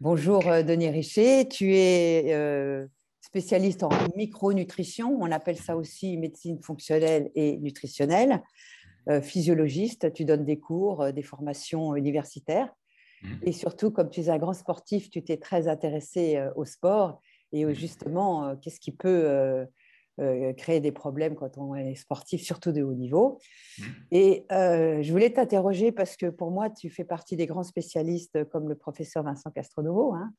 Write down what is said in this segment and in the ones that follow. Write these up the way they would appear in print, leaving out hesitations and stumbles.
Bonjour Denis Richer, tu es spécialiste en micronutrition, on appelle ça aussi médecine fonctionnelle et nutritionnelle, physiologiste, tu donnes des cours, des formations universitaires et surtout comme tu es un grand sportif, tu t'es très intéressé au sport et justement qu'est-ce qui peut créer des problèmes quand on est sportif, surtout de haut niveau. Et je voulais t'interroger parce que pour moi, tu fais partie des grands spécialistes comme le professeur Vincent Castronovo, hein.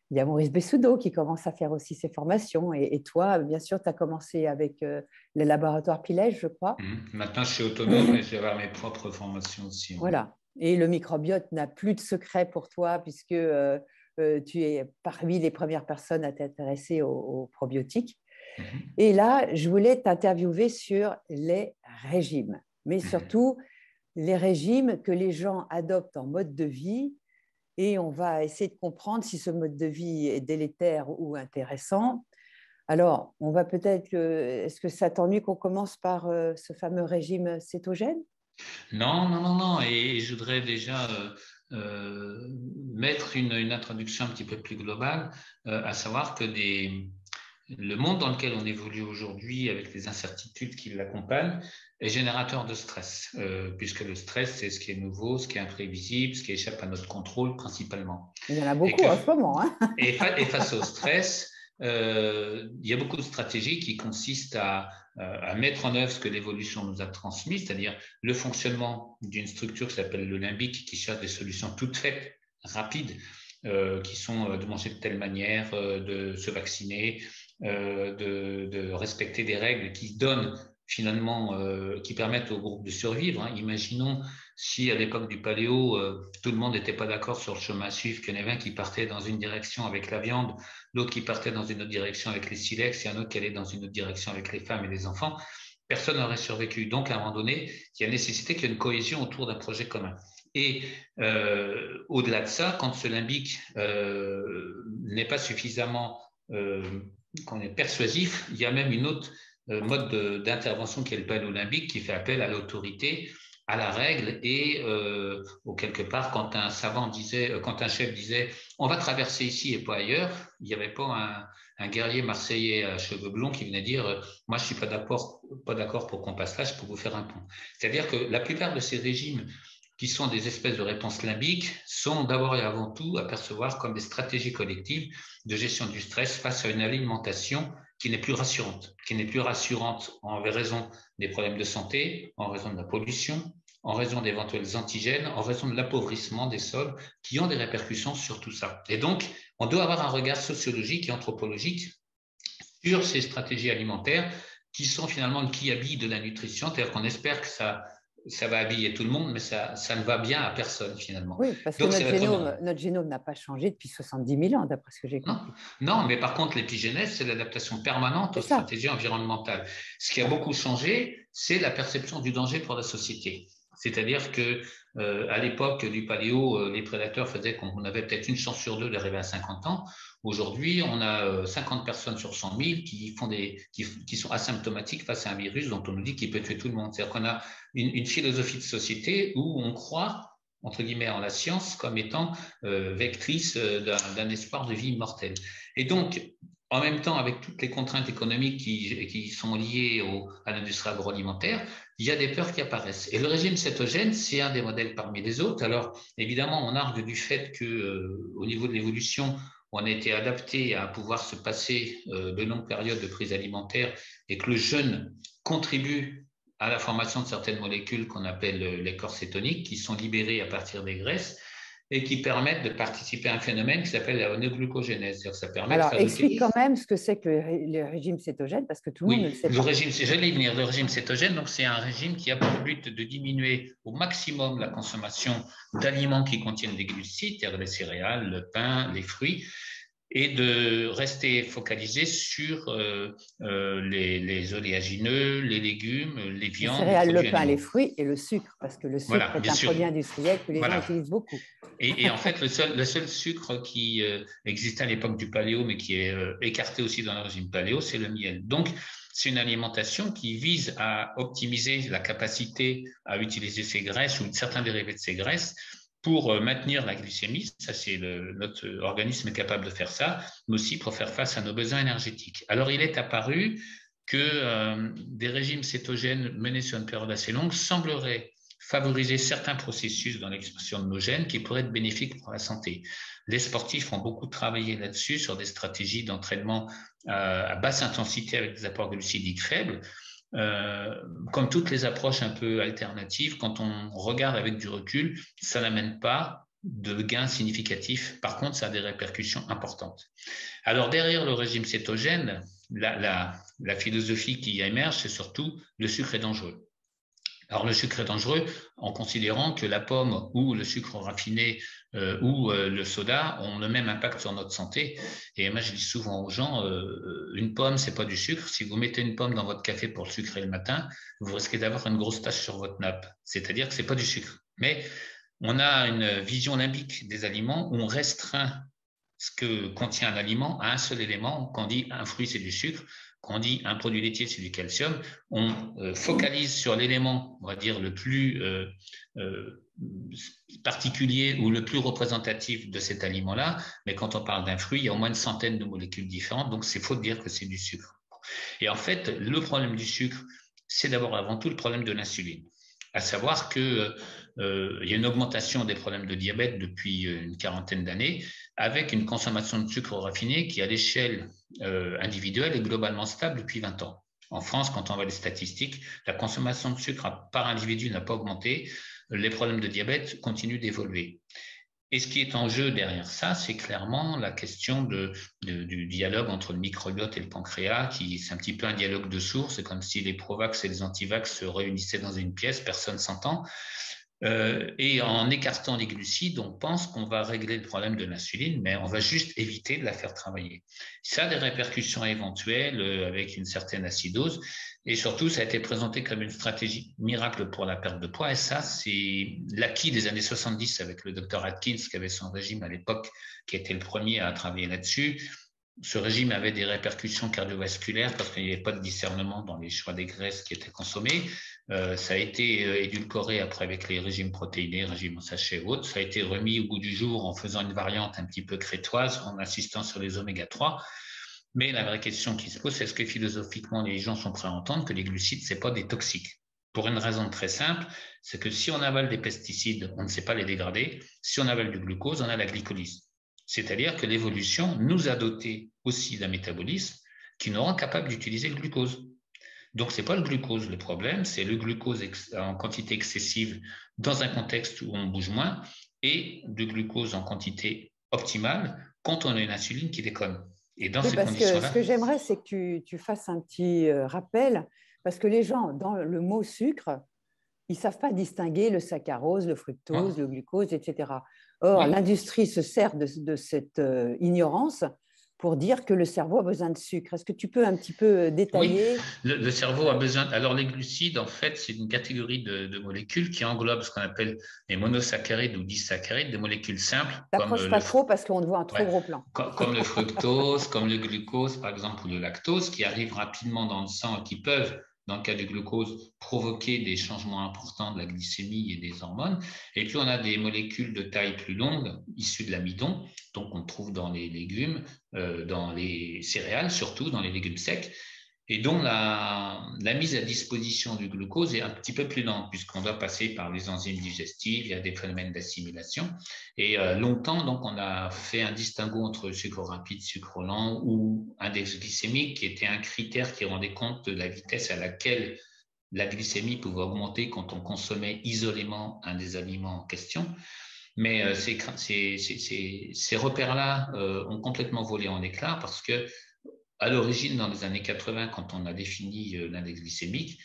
Il y a Maurice Bessoudeau qui commence à faire aussi ses formations. Et toi, bien sûr, tu as commencé avec le laboratoire Pilège, je crois. Maintenant, je suis autonome et je vais avoir mes propres formations aussi. Ouais. Voilà. Et le microbiote n'a plus de secret pour toi puisque tu es parmi les premières personnes à t'intéresser aux probiotiques. Et là, je voulais t'interviewer sur les régimes, mais surtout les régimes que les gens adoptent en mode de vie. Et on va essayer de comprendre si ce mode de vie est délétère ou intéressant. Alors, on va peut-être, est-ce que ça t'ennuie qu'on commence par ce fameux régime cétogène? Non, non, non, non. Et je voudrais déjà mettre une introduction un petit peu plus globale, à savoir que le monde dans lequel on évolue aujourd'hui, avec les incertitudes qui l'accompagnent, est générateur de stress, puisque le stress, c'est ce qui est nouveau, ce qui est imprévisible, ce qui échappe à notre contrôle principalement. Il y en a beaucoup en ce moment, hein. Et face au stress, il y a beaucoup de stratégies qui consistent à mettre en œuvre ce que l'évolution nous a transmis, c'est-à-dire le fonctionnement d'une structure qui s'appelle le limbique, qui cherche des solutions toutes faites, rapides, qui sont de manger de telle manière, de se vacciner, de respecter des règles qui donnent finalement, qui permettent au groupe de survivre. Hein. Imaginons si à l'époque du paléo, tout le monde n'était pas d'accord sur le chemin à suivre, qu'il y en avait un qui partait dans une direction avec la viande, l'autre qui partait dans une autre direction avec les silex, et un autre qui allait dans une autre direction avec les femmes et les enfants, personne n'aurait survécu. Donc, à un moment donné, il y a nécessité qu'il y ait une cohésion autour d'un projet commun. Et au-delà de ça, quand ce limbique n'est pas suffisamment qu'on est persuasif, il y a même une autre mode d'intervention qui est le paléolimbique, qui fait appel à l'autorité, à la règle et quelque part, quand un savant disait, quand un chef disait on va traverser ici et pas ailleurs, il n'y avait pas un guerrier marseillais à cheveux blonds qui venait dire moi je suis pas d'accord pour qu'on passe là, je peux vous faire un pont. C'est-à-dire que la plupart de ces régimes qui sont des espèces de réponses limbiques sont d'abord et avant tout à percevoir comme des stratégies collectives de gestion du stress face à une alimentation qui n'est plus rassurante en raison des problèmes de santé, en raison de la pollution, en raison d'éventuels antigènes, en raison de l'appauvrissement des sols, qui ont des répercussions sur tout ça. Et donc, on doit avoir un regard sociologique et anthropologique sur ces stratégies alimentaires qui sont finalement le qui-habille de la nutrition, c'est-à-dire qu'on espère que ça va habiller tout le monde, mais ça ne va bien à personne finalement. Oui, parce que donc, notre génome n'a pas changé depuis 70 000 ans, d'après ce que j'ai compris. Non, mais par contre, l'épigénèse, c'est l'adaptation permanente aux stratégies environnementales. Ce qui a beaucoup changé, c'est la perception du danger pour la société. C'est-à-dire que à l'époque du paléo, les prédateurs faisaient qu'on avait peut-être une chance sur deux d'arriver à 50 ans. Aujourd'hui, on a 50 personnes sur 100 000 qui sont asymptomatiques face à un virus dont on nous dit qu'il peut tuer tout le monde. C'est-à-dire qu'on a une philosophie de société où on croit entre guillemets en la science comme étant vectrice d'un espoir de vie immortelle. Et donc, en même temps, avec toutes les contraintes économiques qui sont liées à l'industrie agroalimentaire, il y a des peurs qui apparaissent. Et le régime cétogène, c'est un des modèles parmi les autres. Alors, évidemment, on argue du fait qu'au niveau de l'évolution, on a été adapté à pouvoir se passer de longues périodes de prise alimentaire et que le jeûne contribue à la formation de certaines molécules qu'on appelle les corps cétoniques, qui sont libérées à partir des graisses et qui permettent de participer à un phénomène qui s'appelle la néoglucogénèse. Ça permet Alors, de fabriquer... explique quand même ce que c'est que le régime cétogène, parce que tout le monde ne le sait pas. Le régime cétogène, donc c'est un régime qui a pour but de diminuer au maximum la consommation d'aliments qui contiennent des glucides, c'est-à-dire les céréales, le pain, les fruits, et de rester focalisé sur les oléagineux, les légumes, les viandes. Les céréales, le pain, les fruits et le sucre, parce que le sucre est un produit industriel que les gens utilisent beaucoup. Et en fait, le seul sucre qui existait à l'époque du paléo, mais qui est écarté aussi dans le régime paléo, c'est le miel. Donc, c'est une alimentation qui vise à optimiser la capacité à utiliser ces graisses ou certains dérivés de ces graisses pour maintenir la glycémie, ça c'est notre organisme est capable de faire ça, mais aussi pour faire face à nos besoins énergétiques. Alors il est apparu que des régimes cétogènes menés sur une période assez longue sembleraient favoriser certains processus dans l'expression de nos gènes qui pourraient être bénéfiques pour la santé. Les sportifs ont beaucoup travaillé là-dessus, sur des stratégies d'entraînement à basse intensité avec des apports glucidiques faibles. Comme toutes les approches un peu alternatives, quand on regarde avec du recul, ça n'amène pas de gains significatifs. Par contre, ça a des répercussions importantes. Alors, derrière le régime cétogène, la philosophie qui émerge, c'est surtout le sucre est dangereux. Alors, le sucre est dangereux en considérant que la pomme ou le sucre raffiné ou le soda ont le même impact sur notre santé. Et moi, je dis souvent aux gens, une pomme, c'est pas du sucre. Si vous mettez une pomme dans votre café pour le sucrer le matin, vous risquez d'avoir une grosse tache sur votre nappe. C'est-à-dire que c'est pas du sucre. Mais on a une vision limbique des aliments où on restreint ce que contient un aliment à un seul élément. Quand on dit un fruit, c'est du sucre. Quand on dit un produit laitier, c'est du calcium. On focalise sur l'élément, on va dire, le plus particulier ou le plus représentatif de cet aliment-là. Mais quand on parle d'un fruit, il y a au moins une centaine de molécules différentes. Donc, c'est faux de dire que c'est du sucre. Et en fait, le problème du sucre, c'est d'abord avant tout le problème de l'insuline. À savoir qu'il y a une augmentation des problèmes de diabète depuis une quarantaine d'années, avec une consommation de sucre raffiné qui, à l'échelle individuelle, est globalement stable depuis 20 ans. En France, quand on voit les statistiques, la consommation de sucre par individu n'a pas augmenté, les problèmes de diabète continuent d'évoluer. Et ce qui est en jeu derrière ça, c'est clairement la question du dialogue entre le microbiote et le pancréas, qui c'est un petit peu un dialogue de sourds. C'est comme si les pro-vax et les anti-vax se réunissaient dans une pièce, personne s'entend. Et en écartant les glucides, on pense qu'on va régler le problème de l'insuline, mais on va juste éviter de la faire travailler. Ça a des répercussions éventuelles avec une certaine acidose. Et surtout, ça a été présenté comme une stratégie miracle pour la perte de poids. Et ça, c'est l'acquis des années 70 avec le docteur Atkins, qui avait son régime à l'époque, qui était le premier à travailler là-dessus. Ce régime avait des répercussions cardiovasculaires parce qu'il n'y avait pas de discernement dans les choix des graisses qui étaient consommées. Ça a été édulcoré après avec les régimes protéinés, régimes en sachet ou autres. Ça a été remis au goût du jour en faisant une variante un petit peu crétoise, en insistant sur les oméga 3. Mais la vraie question qui se pose, c'est est-ce que philosophiquement, les gens sont prêts à entendre que les glucides, ce n'est pas des toxiques? Pour une raison très simple, c'est que si on avale des pesticides, on ne sait pas les dégrader. Si on avale du glucose, on a la glycolyse. C'est-à-dire que l'évolution nous a doté aussi d'un métabolisme qui nous rend capable d'utiliser le glucose. Donc, ce n'est pas le glucose le problème, c'est le glucose en quantité excessive dans un contexte où on bouge moins et de glucose en quantité optimale quand on a une insuline qui déconne. Et dans ces conditions-là… Ce que j'aimerais, c'est que tu fasses un petit rappel, parce que les gens, dans le mot sucre, ils ne savent pas distinguer le saccharose, le fructose, le glucose, etc. Or, l'industrie se sert de cette ignorance pour dire que le cerveau a besoin de sucre. Est-ce que tu peux un petit peu détailler? Oui, le cerveau a besoin… Alors, les glucides, en fait, c'est une catégorie de molécules qui englobe ce qu'on appelle les monosaccharides ou disaccharides, des molécules simples. T'approches pas trop parce qu'on te voit un trop gros plan. Comme le fructose, comme le glucose, par exemple, ou le lactose, qui arrivent rapidement dans le sang et qui peuvent, dans le cas du glucose, provoquer des changements importants de la glycémie et des hormones. Et puis, on a des molécules de taille plus longue, issues de l'amidon, donc on trouve dans les légumes, dans les céréales, surtout dans les légumes secs, et dont la mise à disposition du glucose est un petit peu plus lente, puisqu'on doit passer par les enzymes digestives, il y a des phénomènes d'assimilation. Et longtemps, donc, on a fait un distinguo entre sucre rapide, sucre lent ou index glycémique, qui était un critère qui rendait compte de la vitesse à laquelle la glycémie pouvait augmenter quand on consommait isolément un des aliments en question. Mais ces repères-là ont complètement volé en éclats parce que, à l'origine, dans les années 80, quand on a défini l'index glycémique,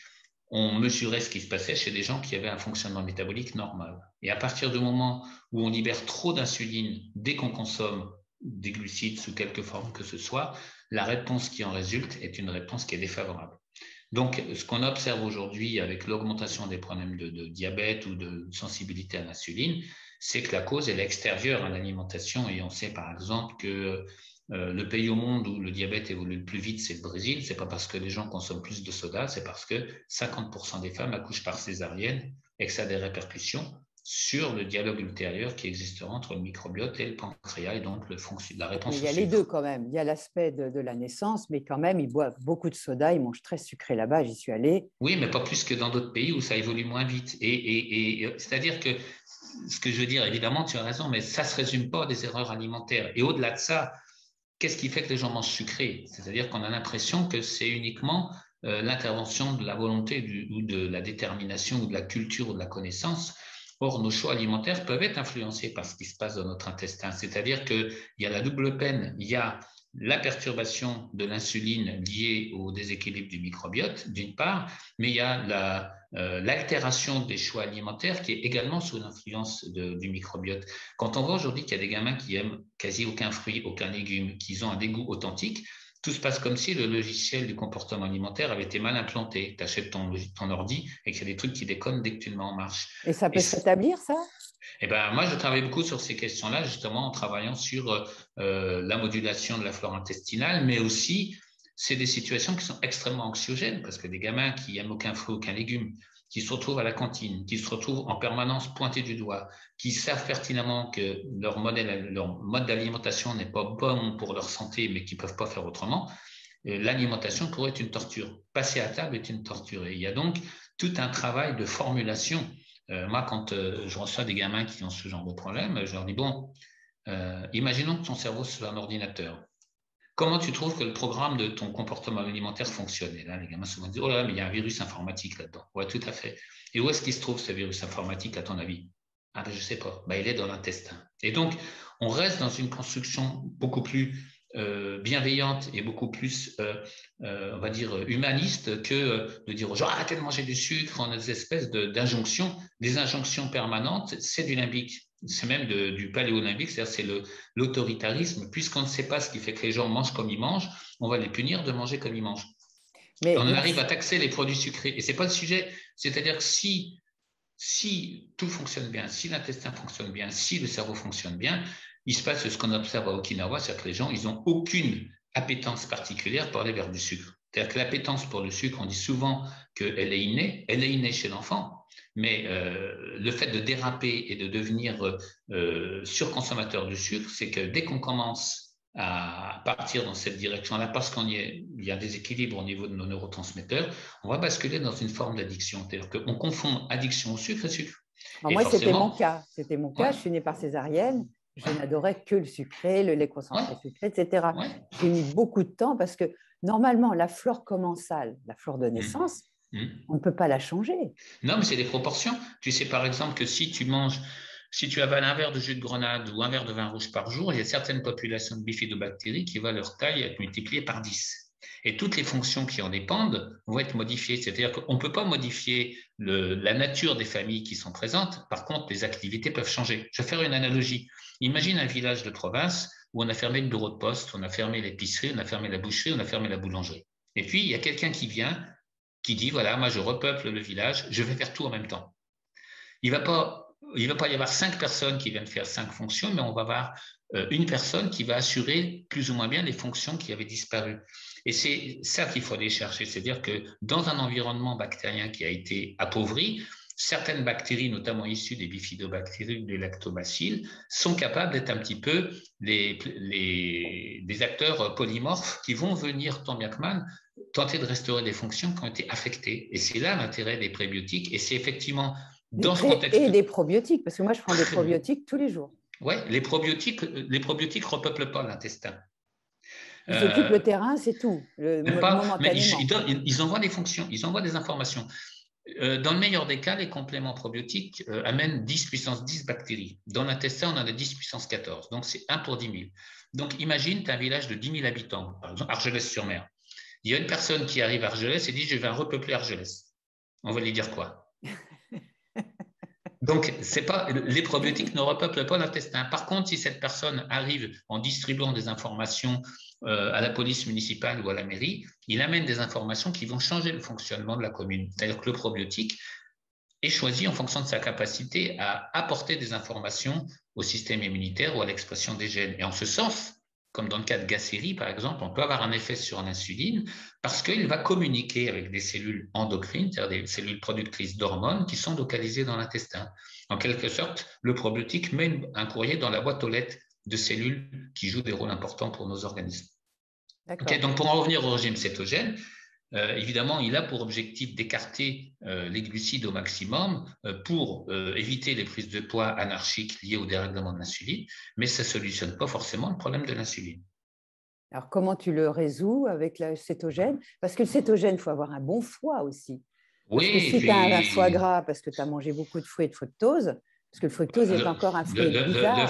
on mesurait ce qui se passait chez des gens qui avaient un fonctionnement métabolique normal. Et à partir du moment où on libère trop d'insuline dès qu'on consomme des glucides sous quelque forme que ce soit, la réponse qui en résulte est une réponse qui est défavorable. Donc, ce qu'on observe aujourd'hui avec l'augmentation des problèmes de diabète ou de sensibilité à l'insuline, c'est que la cause est extérieure à l'alimentation. Et on sait par exemple que le pays au monde où le diabète évolue le plus vite, c'est le Brésil. Ce n'est pas parce que les gens consomment plus de soda, c'est parce que 50% des femmes accouchent par césarienne et que ça a des répercussions sur le dialogue ultérieur qui existera entre le microbiote et le pancréas et donc la réponse au il y a sucre. les deux quand même. Il y a l'aspect de la naissance, mais quand même, ils boivent beaucoup de soda, ils mangent très sucré là-bas, j'y suis allée. Oui, mais pas plus que dans d'autres pays où ça évolue moins vite. Et c'est-à-dire que, ce que je veux dire, évidemment, tu as raison, mais ça ne se résume pas à des erreurs alimentaires. Et au-delà de ça, qu'est-ce qui fait que les gens mangent sucré? C'est-à-dire qu'on a l'impression que c'est uniquement l'intervention de la volonté ou de la détermination ou de la culture ou de la connaissance. Or, nos choix alimentaires peuvent être influencés par ce qui se passe dans notre intestin. C'est-à-dire qu'il y a la double peine. Il y a la perturbation de l'insuline liée au déséquilibre du microbiote, d'une part, mais il y a l'altération des choix alimentaires qui est également sous l'influence du microbiote. Quand on voit aujourd'hui qu'il y a des gamins qui aiment quasi aucun fruit, aucun légume, qui ont un dégoût authentique, tout se passe comme si le logiciel du comportement alimentaire avait été mal implanté. Tu achètes ton ordi et qu'il y a des trucs qui déconnent dès que tu le mets en marche. Et ça peut se rétablir, ça? Eh ben, moi, je travaille beaucoup sur ces questions-là, justement, en travaillant sur la modulation de la flore intestinale, mais aussi, c'est des situations qui sont extrêmement anxiogènes, parce que des gamins qui n'aiment aucun fruit, aucun légume, qui se retrouvent à la cantine, qui se retrouvent en permanence pointés du doigt, qui savent pertinemment que leur mode d'alimentation n'est pas bon pour leur santé, mais qui ne peuvent pas faire autrement, l'alimentation pourrait être une torture. Passer à table est une torture. Et il y a donc tout un travail de formulation. Moi, quand je reçois des gamins qui ont ce genre de problème, je leur dis, bon, imaginons que ton cerveau soit un ordinateur. Comment tu trouves que le programme de ton comportement alimentaire fonctionne? Et là, les gamins souvent disent, oh là, mais il y a un virus informatique là-dedans. Oui, tout à fait. Et où est-ce qu'il se trouve, ce virus informatique, à ton avis? Ah ben, je ne sais pas. Ben, il est dans l'intestin. Et donc, on reste dans une construction beaucoup plus bienveillante et beaucoup plus, on va dire, humaniste que de dire aux gens, arrêtez de manger du sucre. On a des espèces d'injonctions, des injonctions permanentes. C'est du limbique. C'est même du paléolimbique, c'est-à-dire c'est l'autoritarisme. Puisqu'on ne sait pas ce qui fait que les gens mangent comme ils mangent, on va les punir de manger comme ils mangent. Mais on arrive à taxer les produits sucrés. Et ce n'est pas le sujet. C'est-à-dire que si tout fonctionne bien, si l'intestin fonctionne bien, si le cerveau fonctionne bien, il se passe ce qu'on observe à Okinawa, c'est que les gens, ils n'ont aucune appétence particulière pour aller vers du sucre. C'est-à-dire que l'appétence pour le sucre, on dit souvent qu'elle est innée chez l'enfant, mais le fait de déraper et de devenir surconsommateur de sucre, c'est que dès qu'on commence à partir dans cette direction-là, parce qu'il y a des équilibres au niveau de nos neurotransmetteurs, on va basculer dans une forme d'addiction. C'est-à-dire qu'on confond addiction au sucre et sucre. Alors moi, c'était mon cas. C'était mon cas. Ouais. Je suis née par césarienne. Je n'adorais que le sucré, le lait concentré sucré, etc. Ouais. J'ai mis beaucoup de temps parce que normalement, la flore commensale, la flore de naissance, on ne peut pas la changer. Non, mais c'est des proportions. Tu sais par exemple que si tu avales un verre de jus de grenade ou un verre de vin rouge par jour, il y a certaines populations de bifidobactéries qui voient leur taille être multipliée par 10. Et toutes les fonctions qui en dépendent vont être modifiées. C'est-à-dire qu'on ne peut pas modifier la nature des familles qui sont présentes. Par contre, les activités peuvent changer. Je vais faire une analogie. Imagine un village de province où on a fermé le bureau de poste, on a fermé l'épicerie, on a fermé la boucherie, on a fermé la boulangerie. Et puis, il y a quelqu'un qui vient, qui dit, voilà, moi je repeuple le village, je vais faire tout en même temps. Il ne va pas y avoir 5 personnes qui viennent faire 5 fonctions, mais on va avoir une personne qui va assurer plus ou moins bien les fonctions qui avaient disparu. Et c'est ça qu'il faut aller chercher, c'est-à-dire que dans un environnement bactérien qui a été appauvri, certaines bactéries, notamment issues des bifidobactéries, des lactobacilles, sont capables d'être un petit peu des acteurs polymorphes qui vont venir, tant bien que mal, tenter de restaurer des fonctions qui ont été affectées. Et c'est là l'intérêt des prébiotiques. Et c'est effectivement dans ce contexte... Et des probiotiques, parce que moi, je prends des probiotiques tous les jours. Oui, les probiotiques ne repeuplent pas l'intestin. Ils occupent le terrain, c'est tout. Mais ils envoient des fonctions, ils envoient des informations. Dans le meilleur des cas, les compléments probiotiques amènent 10 puissance 10 bactéries. Dans l'intestin, on en a 10 puissance 14. Donc, c'est 1 pour 10 000. Donc, imagine, tu as un village de 10 000 habitants, par exemple, Argelès-sur-Mer. Il y a une personne qui arrive à Argelès et dit « Je vais repeupler Argelès ». On va lui dire quoi? Donc, les probiotiques ne repeuplent pas l'intestin. Par contre, si cette personne arrive en distribuant des informations à la police municipale ou à la mairie, il amène des informations qui vont changer le fonctionnement de la commune. C'est-à-dire que le probiotique est choisi en fonction de sa capacité à apporter des informations au système immunitaire ou à l'expression des gènes. Et en ce sens, comme dans le cas de Gasseri, par exemple, on peut avoir un effet sur l'insuline parce qu'il va communiquer avec des cellules endocrines, c'est-à-dire des cellules productrices d'hormones qui sont localisées dans l'intestin. En quelque sorte, le probiotique met un courrier dans la boîte aux lettres de cellules qui jouent des rôles importants pour nos organismes. Okay, donc, pour en revenir au régime cétogène, évidemment, il a pour objectif d'écarter les glucides au maximum pour éviter les prises de poids anarchiques liées au dérèglement de l'insuline, mais ça ne solutionne pas forcément le problème de l'insuline. Alors, comment tu le résous avec le cétogène? Parce que le cétogène, il faut avoir un bon foie aussi. Parce que si tu as un foie gras, parce que tu as mangé beaucoup de fruits et de fructose, parce que le fructose est encore un fruit bizarre.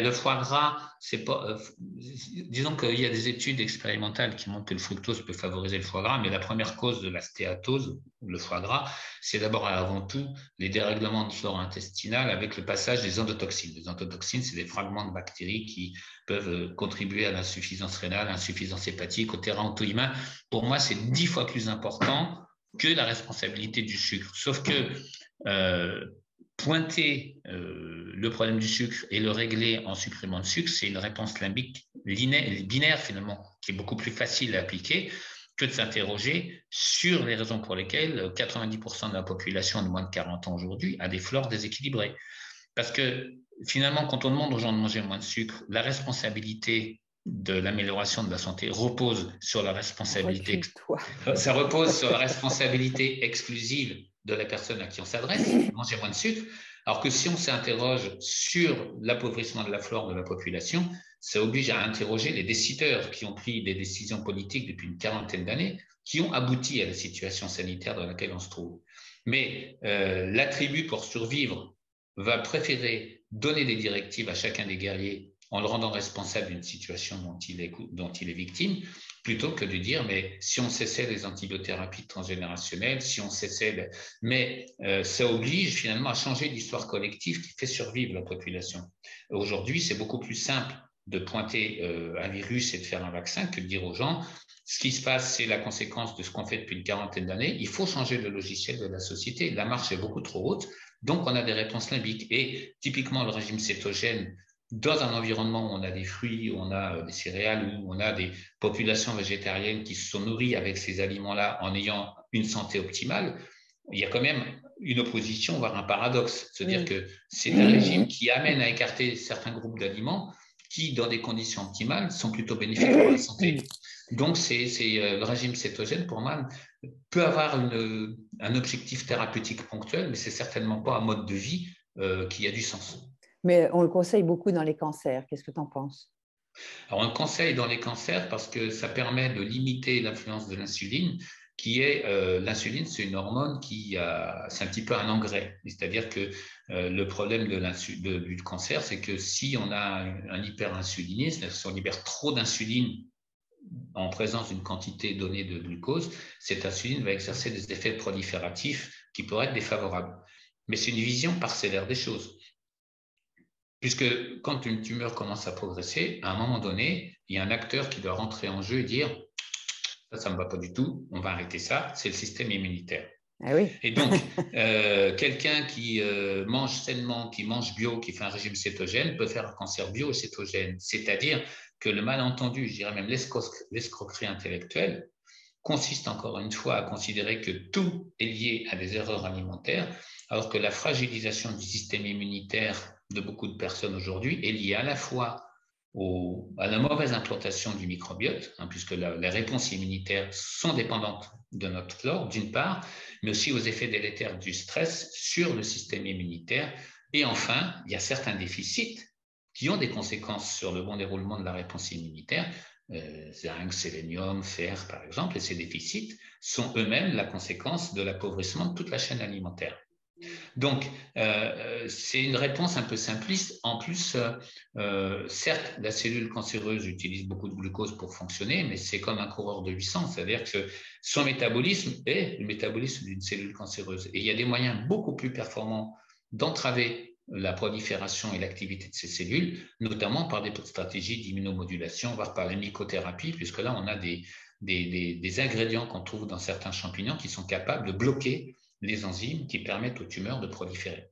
Le foie gras, c'est pas. Disons qu'il y a des études expérimentales qui montrent que le fructose peut favoriser le foie gras, mais la première cause de la stéatose, le foie gras, c'est d'abord et avant tout les dérèglements de flore intestinale avec le passage des endotoxines. Les endotoxines, c'est des fragments de bactéries qui peuvent contribuer à l'insuffisance rénale, à l'insuffisance hépatique, au terrain auto-immun. Pour moi, c'est 10 fois plus important que la responsabilité du sucre. Sauf que pointer le problème du sucre et le régler en supprimant le sucre, c'est une réponse limbique binaire finalement, qui est beaucoup plus facile à appliquer que de s'interroger sur les raisons pour lesquelles 90% de la population de moins de 40 ans aujourd'hui a des flores déséquilibrées. Parce que finalement, quand on demande aux gens de manger moins de sucre, la responsabilité de l'amélioration de la santé repose sur la responsabilité. Ça repose sur la responsabilité exclusive de la personne à qui on s'adresse, manger moins de sucre. Alors que si on s'interroge sur l'appauvrissement de la flore de la population, ça oblige à interroger les décideurs qui ont pris des décisions politiques depuis une quarantaine d'années, qui ont abouti à la situation sanitaire dans laquelle on se trouve. Mais la tribu, pour survivre, va préférer donner des directives à chacun des guerriers en le rendant responsable d'une situation dont il est victime, plutôt que de dire, mais si on cessait les antibiothérapies transgénérationnelles, si on cessait... Mais ça oblige finalement à changer l'histoire collective qui fait survivre la population. Aujourd'hui, c'est beaucoup plus simple de pointer un virus et de faire un vaccin que de dire aux gens, ce qui se passe, c'est la conséquence de ce qu'on fait depuis une quarantaine d'années, il faut changer le logiciel de la société, la marche est beaucoup trop haute, donc on a des réponses limbiques. Et typiquement, le régime cétogène, dans un environnement où on a des fruits, où on a des céréales, où on a des populations végétariennes qui se sont nourries avec ces aliments-là en ayant une santé optimale, il y a quand même une opposition, voire un paradoxe. C'est-à-dire que c'est un régime qui amène à écarter certains groupes d'aliments qui, dans des conditions optimales, sont plutôt bénéfiques pour la santé. Donc, le régime cétogène, pour moi, peut avoir un objectif thérapeutique ponctuel, mais ce n'est certainement pas un mode de vie qui a du sens. Mais on le conseille beaucoup dans les cancers. Qu'est-ce que tu en penses? Alors, on le conseille dans les cancers parce que ça permet de limiter l'influence de l'insuline, qui est l'insuline, c'est une hormone c'est un petit peu un engrais. C'est-à-dire que le problème du cancer, c'est que si on a un hyperinsulinisme, si on libère trop d'insuline en présence d'une quantité donnée de glucose, cette insuline va exercer des effets prolifératifs qui pourraient être défavorables. Mais c'est une vision parcellaire des choses. Puisque quand une tumeur commence à progresser, à un moment donné, il y a un acteur qui doit rentrer en jeu et dire « ça ne me va pas du tout, on va arrêter ça », c'est le système immunitaire. Ah oui. Et donc, quelqu'un qui mange sainement, qui mange bio, qui fait un régime cétogène, peut faire un cancer bio-cétogène. C'est-à-dire que le malentendu, je dirais même l'escroquerie intellectuelle, consiste encore une fois à considérer que tout est lié à des erreurs alimentaires, alors que la fragilisation du système immunitaire de beaucoup de personnes aujourd'hui est liée à la fois à la mauvaise implantation du microbiote, puisque les réponses immunitaires sont dépendantes de notre flore, d'une part, mais aussi aux effets délétères du stress sur le système immunitaire. Et enfin, il y a certains déficits qui ont des conséquences sur le bon déroulement de la réponse immunitaire, zinc, sélénium, fer par exemple, et ces déficits sont eux-mêmes la conséquence de l'appauvrissement de toute la chaîne alimentaire. Donc, c'est une réponse un peu simpliste. En plus, certes, la cellule cancéreuse utilise beaucoup de glucose pour fonctionner, mais c'est comme un coureur de 800, c'est-à-dire que son métabolisme est le métabolisme d'une cellule cancéreuse. Et il y a des moyens beaucoup plus performants d'entraver la prolifération et l'activité de ces cellules, notamment par des stratégies d'immunomodulation, voire par la mycothérapie, puisque là, on a des ingrédients qu'on trouve dans certains champignons qui sont capables de bloquer les enzymes qui permettent aux tumeurs de proliférer.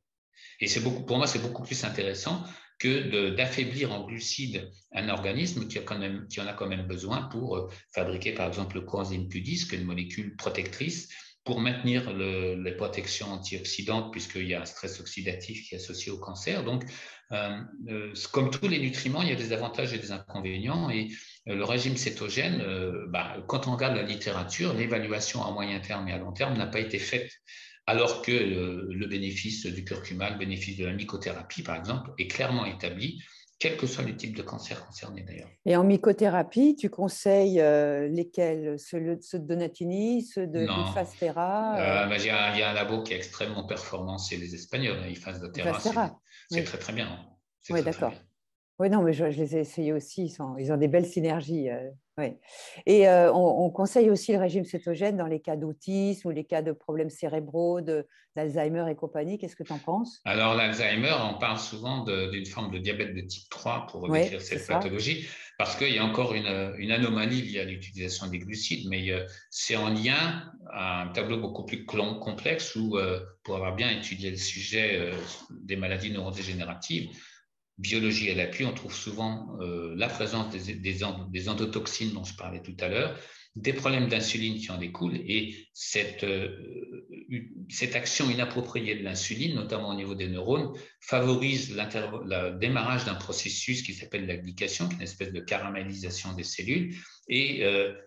Et pour moi, c'est beaucoup plus intéressant que d'affaiblir en glucides un organisme qui en a quand même besoin pour fabriquer, par exemple, le coenzyme Q10, qui est une molécule protectrice, pour maintenir les protections antioxydantes, puisqu'il y a un stress oxydatif qui est associé au cancer. Donc, comme tous les nutriments, il y a des avantages et des inconvénients. Et le régime cétogène, quand on regarde la littérature, l'évaluation à moyen terme et à long terme n'a pas été faite. Alors que le bénéfice du curcuma, le bénéfice de la mycothérapie, par exemple, est clairement établi, quel que soit le type de cancer concerné d'ailleurs. Et en mycothérapie, tu conseilles lesquels? Ceux de Donatini, ceux de Non. Ifastera Il y a un labo qui est extrêmement performant, c'est les Espagnols. Ifas de Terra, Ifastera, c'est oui. très très bien. C'est Oui, très très d'accord. bien. Oui, non, mais je les ai essayés aussi. Ils ont des belles synergies. Ouais. Et on conseille aussi le régime cétogène dans les cas d'autisme ou les cas de problèmes cérébraux, d'Alzheimer et compagnie. Qu'est-ce que tu en penses? Alors, l'Alzheimer, on parle souvent d'une forme de diabète de type 3 pour Oui, décrire c'est cette ça. pathologie, parce qu'il y a encore une anomalie liée à l'utilisation des glucides, mais c'est en lien à un tableau beaucoup plus complexe où, pour avoir bien étudié le sujet des maladies neurodégénératives, biologie à l'appui, on trouve souvent la présence des endotoxines dont je parlais tout à l'heure, des problèmes d'insuline qui en découlent et cette action inappropriée de l'insuline, notamment au niveau des neurones, favorise le démarrage d'un processus qui s'appelle la glycation, qui est une espèce de caramélisation des cellules, et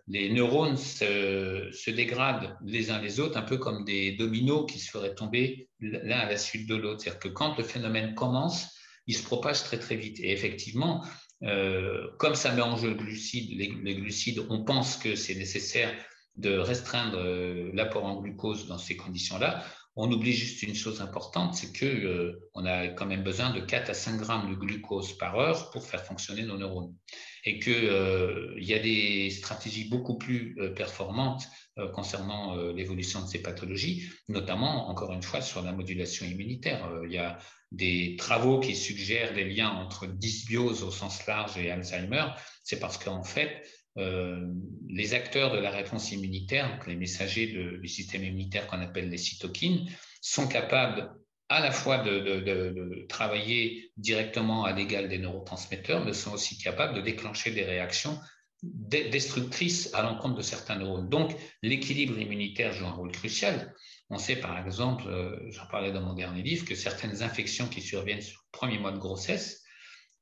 les neurones se dégradent les uns les autres, un peu comme des dominos qui se feraient tomber l'un à la suite de l'autre. C'est-à-dire que quand le phénomène commence, il se propage très très vite. Et effectivement, comme ça met en jeu les glucides, on pense que c'est nécessaire de restreindre l'apport en glucose dans ces conditions-là. On oublie juste une chose importante, c'est qu'on a quand même besoin de 4 à 5 grammes de glucose par heure pour faire fonctionner nos neurones. Et qu'il y a des stratégies beaucoup plus performantes concernant l'évolution de ces pathologies, notamment, encore une fois, sur la modulation immunitaire. Il y a des travaux qui suggèrent des liens entre dysbiose au sens large et Alzheimer. C'est parce qu'en fait, les acteurs de la réponse immunitaire, donc les messagers du système immunitaire qu'on appelle les cytokines, sont capables à la fois de travailler directement à l'égal des neurotransmetteurs, mais sont aussi capables de déclencher des réactions destructrices à l'encontre de certains neurones. Donc, l'équilibre immunitaire joue un rôle crucial. On sait par exemple, j'en parlais dans mon dernier livre, que certaines infections qui surviennent sur le premier mois de grossesse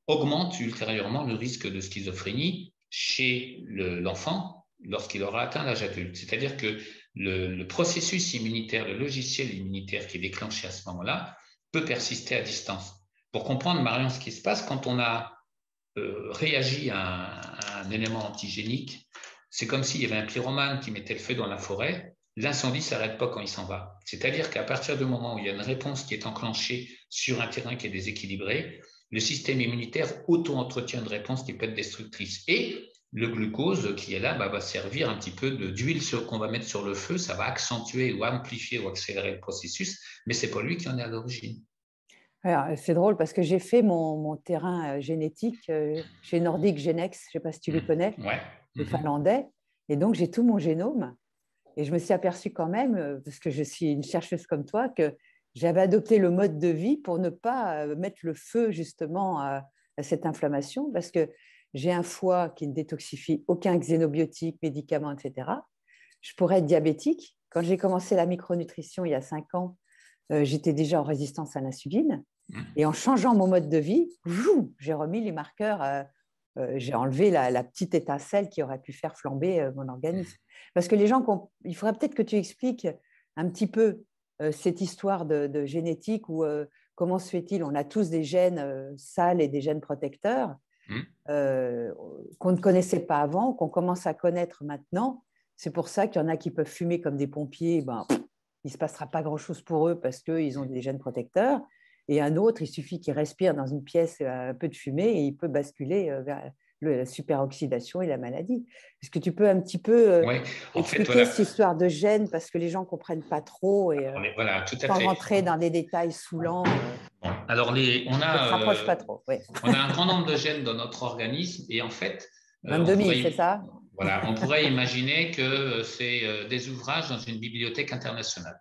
augmentent ultérieurement le risque de schizophrénie chez l'enfant lorsqu'il aura atteint l'âge adulte. C'est-à-dire que le processus immunitaire, le logiciel immunitaire qui est déclenché à ce moment-là peut persister à distance. Pour comprendre, Marion, ce qui se passe quand on a réagi à un élément antigénique, c'est comme s'il y avait un pyromane qui mettait le feu dans la forêt. L'incendie ne s'arrête pas quand il s'en va. C'est-à-dire qu'à partir du moment où il y a une réponse qui est enclenchée sur un terrain qui est déséquilibré, le système immunitaire auto-entretient une réponse qui peut être destructrice. Et le glucose qui est là va servir un petit peu d'huile qu'on va mettre sur le feu. Ça va accentuer ou amplifier ou accélérer le processus, mais ce n'est pas lui qui en est à l'origine. C'est drôle parce que j'ai fait mon terrain génétique chez Nordic Genex, je ne sais pas si tu les connais, Ouais. les Finlandais, et donc j'ai tout mon génome. Et je me suis aperçue quand même, parce que je suis une chercheuse comme toi, que j'avais adopté le mode de vie pour ne pas mettre le feu justement à cette inflammation, parce que j'ai un foie qui ne détoxifie aucun xénobiotique, médicament, etc. Je pourrais être diabétique. Quand j'ai commencé la micronutrition il y a 5 ans, j'étais déjà en résistance à l'insuline. Et en changeant mon mode de vie, j'ai remis les marqueurs, j'ai enlevé la petite étincelle qui aurait pu faire flamber mon organisme. Parce que les gens, il faudrait peut-être que tu expliques un petit peu cette histoire de génétique où comment se fait-il, on a tous des gènes sales et des gènes protecteurs qu'on ne connaissait pas avant, qu'on commence à connaître maintenant. C'est pour ça qu'il y en a qui peuvent fumer comme des pompiers, il ne se passera pas grand-chose pour eux parce qu'ils ont des gènes protecteurs. Et un autre, il suffit qu'il respire dans une pièce un peu de fumée et il peut basculer vers la superoxydation et la maladie. Est-ce que tu peux un petit peu Oui, en fait, expliquer voilà. cette histoire de gènes parce que les gens ne comprennent pas trop et Voilà, tout à sans fait. rentrer dans des détails saoulants, Bon, alors, ne te rapproche pas trop. Oui. on a un grand nombre de gènes dans notre organisme et en fait, 22 000, c'est ça? voilà, on pourrait imaginer que c'est des ouvrages dans une bibliothèque internationale.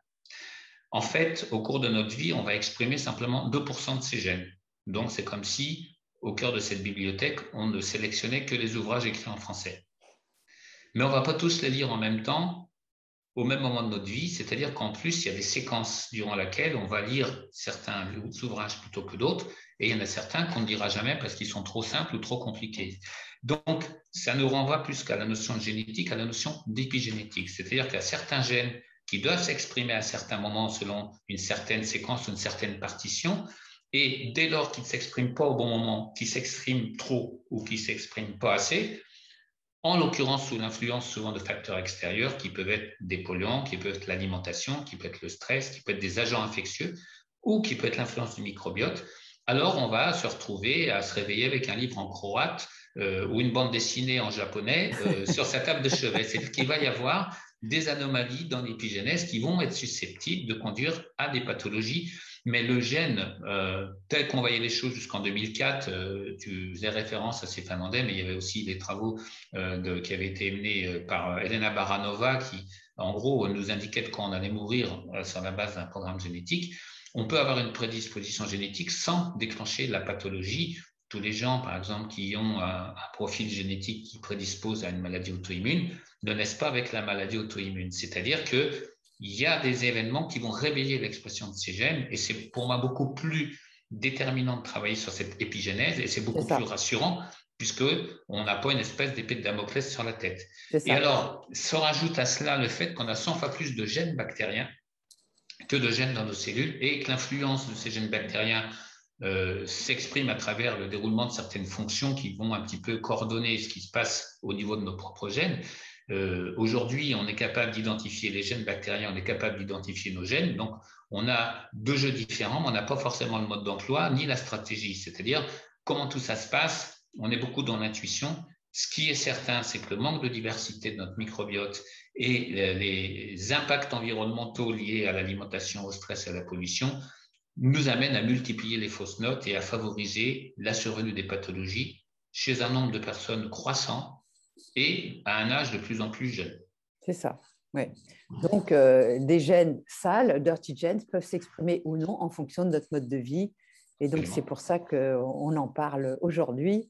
En fait, au cours de notre vie, on va exprimer simplement 2% de ces gènes. Donc, c'est comme si, au cœur de cette bibliothèque, on ne sélectionnait que les ouvrages écrits en français. Mais on ne va pas tous les lire en même temps, au même moment de notre vie, c'est-à-dire qu'en plus, il y a des séquences durant lesquelles on va lire certains ouvrages plutôt que d'autres, et il y en a certains qu'on ne lira jamais parce qu'ils sont trop simples ou trop compliqués. Donc, ça nous renvoie plus qu'à la notion de génétique, à la notion d'épigénétique, c'est-à-dire qu'il y a certains gènes qui doivent s'exprimer à certains moments selon une certaine séquence, une certaine partition, et dès lors qu'ils ne s'expriment pas au bon moment, qu'ils s'expriment trop ou qu'ils ne s'expriment pas assez, en l'occurrence sous l'influence souvent de facteurs extérieurs qui peuvent être des polluants, qui peuvent être l'alimentation, qui peut être le stress, qui peut être des agents infectieux ou qui peut être l'influence du microbiote, alors on va se retrouver à se réveiller avec un livre en croate ou une bande dessinée en japonais sur sa table de chevet. C'est qu'il va y avoir des anomalies dans l'épigénèse qui vont être susceptibles de conduire à des pathologies. Mais le gène, tel qu'on voyait les choses jusqu'en 2004, tu faisais référence à ces Finlandais, mais il y avait aussi des travaux qui avaient été menés par Elena Baranova qui, en gros, nous indiquait de quand on allait mourir sur la base d'un programme génétique. On peut avoir une prédisposition génétique sans déclencher la pathologie. Tous les gens, par exemple, qui ont un profil génétique qui prédispose à une maladie auto-immune ne naissent pas avec la maladie auto-immune. C'est-à-dire qu'il y a des événements qui vont réveiller l'expression de ces gènes et c'est pour moi beaucoup plus déterminant de travailler sur cette épigénèse et c'est beaucoup plus rassurant puisqu'on n'a pas une espèce d'épée de Damoclès sur la tête. Et alors, se rajoute à cela le fait qu'on a 100 fois plus de gènes bactériens que de gènes dans nos cellules et que l'influence de ces gènes bactériens s'exprime à travers le déroulement de certaines fonctions qui vont un petit peu coordonner ce qui se passe au niveau de nos propres gènes. Aujourd'hui, on est capable d'identifier les gènes bactériens, on est capable d'identifier nos gènes. Donc, on a deux jeux différents, mais on n'a pas forcément le mode d'emploi ni la stratégie. C'est-à-dire, comment tout ça se passe? On est beaucoup dans l'intuition. Ce qui est certain, c'est que le manque de diversité de notre microbiote et les impacts environnementaux liés à l'alimentation, au stress et à la pollution nous amènent à multiplier les fausses notes et à favoriser la survenue des pathologies chez un nombre de personnes croissant et à un âge de plus en plus jeune. C'est ça, oui. Donc, des gènes sales, dirty genes, peuvent s'exprimer ou non en fonction de notre mode de vie. Et donc, c'est pour ça qu'on en parle aujourd'hui,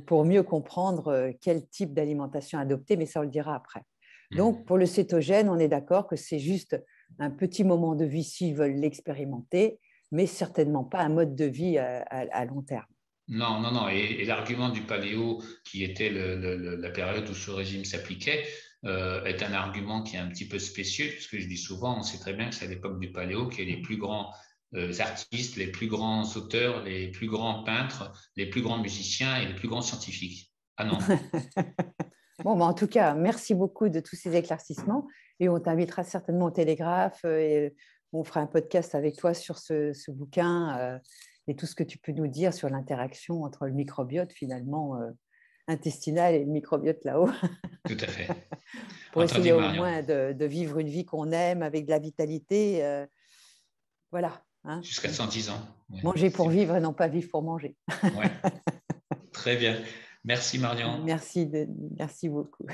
pour mieux comprendre quel type d'alimentation adopter, mais ça, on le dira après. Donc, pour le cétogène, on est d'accord que c'est juste un petit moment de vie s'ils veulent l'expérimenter, mais certainement pas un mode de vie à long terme. Non, non, non. Et l'argument du paléo, qui était la période où ce régime s'appliquait, est un argument qui est un petit peu spécieux, puisque je dis souvent, on sait très bien que c'est à l'époque du paléo qu'il y a les plus grands artistes, les plus grands auteurs, les plus grands peintres, les plus grands musiciens et les plus grands scientifiques. Ah non. Bon, en tout cas, merci beaucoup de tous ces éclaircissements et on t'invitera certainement au Télégraphe et on fera un podcast avec toi sur ce bouquin et tout ce que tu peux nous dire sur l'interaction entre le microbiote finalement intestinal et le microbiote là-haut. Tout à fait. Pour essayer au moins de vivre une vie qu'on aime avec de la vitalité. Voilà. Hein. Jusqu'à 110 ans. Ouais. Manger pour vivre et non pas vivre pour manger. Ouais. Très bien. Merci Marion. Merci beaucoup.